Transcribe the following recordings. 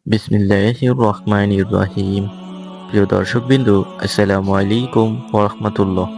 বিসমিল্লাহির রহমানির রহিম। প্রিয় দর্শকবিন্দু, আসসালামু আলাইকুম ওয়া রাহমাতুল্লাহ।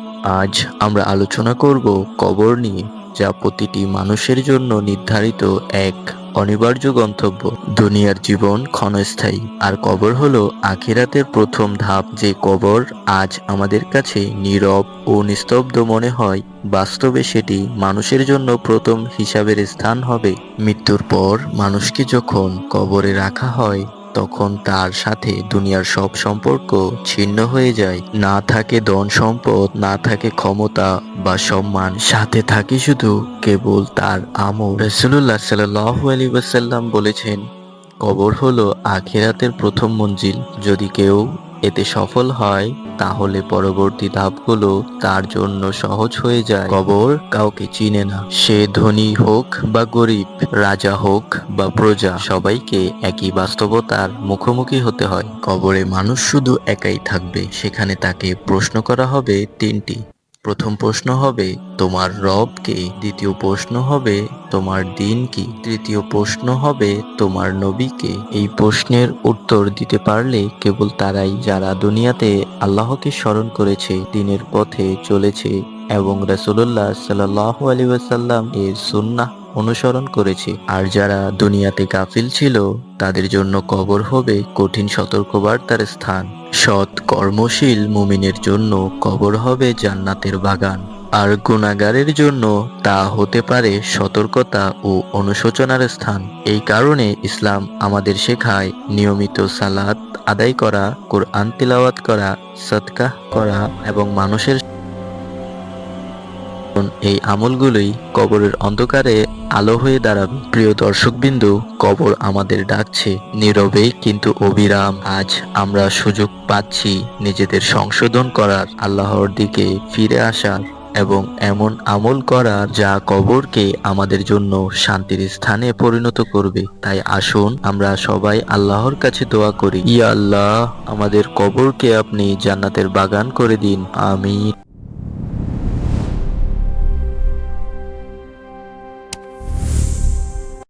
আজ আমরা আলোচনা করব কবর নিয়ে, যা প্রতিটি মানুষের জন্য নির্ধারিত এক অনিবার্য গন্তব্য। দুনিয়ার জীবন ক্ষণস্থায়ী, আর কবর হলো আখিরাতের প্রথম ধাপ। যে কবর আজ আমাদের কাছে নীরব ও নিস্তব্ধ মনে হয়, বাস্তবে সেটি মানুষের জন্য প্রথম হিসাবের স্থান হবে। মৃত্যুর পর মানুষকে যখন কবরে রাখা হয়, তখন তার সাথে দুনিয়ার সব সম্পর্ক ছিন্ন হয়ে যায়। না থাকে ধন সম্পদ, না থাকে ক্ষমতা বা সম্মান, সাথে থাকে শুধু কেবল তার আমল। রাসূলুল্লাহ সাল্লাল্লাহু আলাইহি ওয়াসাল্লাম বলেছেন, কবর হলো আখিরাতের প্রথম মঞ্জিল। যদি কেউ এতে সফল হয়, তাহলে পরবর্তী ধাপগুলো তার জন্য সহজ হয়ে যায়। কবর কাউকে চিনে না, সে ধনী হোক বা গরিব, রাজা হোক বা প্রজা, সবাইকে একই বাস্তবতার মুখোমুখি হতে হয়। কবরে মানুষ শুধু একাই থাকবে। সেখানে তাকে প্রশ্ন করা হবে তিনটি। প্রথম প্রশ্ন হবে, তোমার রব কে? দ্বিতীয় প্রশ্ন হবে, তোমার দিন কি? তৃতীয় প্রশ্ন হবে, তোমার নবী কে? এই প্রশ্নের উত্তর দিতে পারলে কেবল তারাই যারা দুনিয়াতে আল্লাহকে স্মরণ করেছে, দিনের পথে চলেছে এবং রাসূলুল্লাহ সাল্লাল্লাহু আলাইহি ওয়াসাল্লাম এর সুন্নাহ অনুসরণ করেছে। আর যারা দুনিয়াতে গাফিল ছিল, তাদের জন্য কবর হবে কঠিন সতর্কবার্তার স্থান। সৎ কর্মশীল মুমিনের জন্য কবর হবে জান্নাতের বাগান, আর গুনাহগারের জন্য তা হতে পারে সতর্কতা ও অনুশোচনার স্থান। এই কারণে ইসলাম আমাদের শেখায় নিয়মিত সালাত আদায় করা, কোরআন তিলাওয়াত করা, সদকাহ করা এবং মানুষের এই আমলগুলোই কবরের অন্ধকারে আলো হয়ে দাঁড়াবে। প্রিয় দর্শকবিন্দু, কবর আমাদের ডাকছে নীরবে কিন্তু অবিরাম। আজ আমরা সুযোগ পাচ্ছি নিজেদের সংশোধন করার, আল্লাহর দিকে ফিরে আসার এবং এমন আমল করার যা কবরকে আমাদের জন্য শান্তির স্থানে পরিণত করবে। তাই আসুন আমরা সবাই আল্লাহর কাছে দোয়া করি, ইয়া আল্লাহ, আমাদের কবরকে আপনি জান্নাতের বাগান করে দিন। আমিন।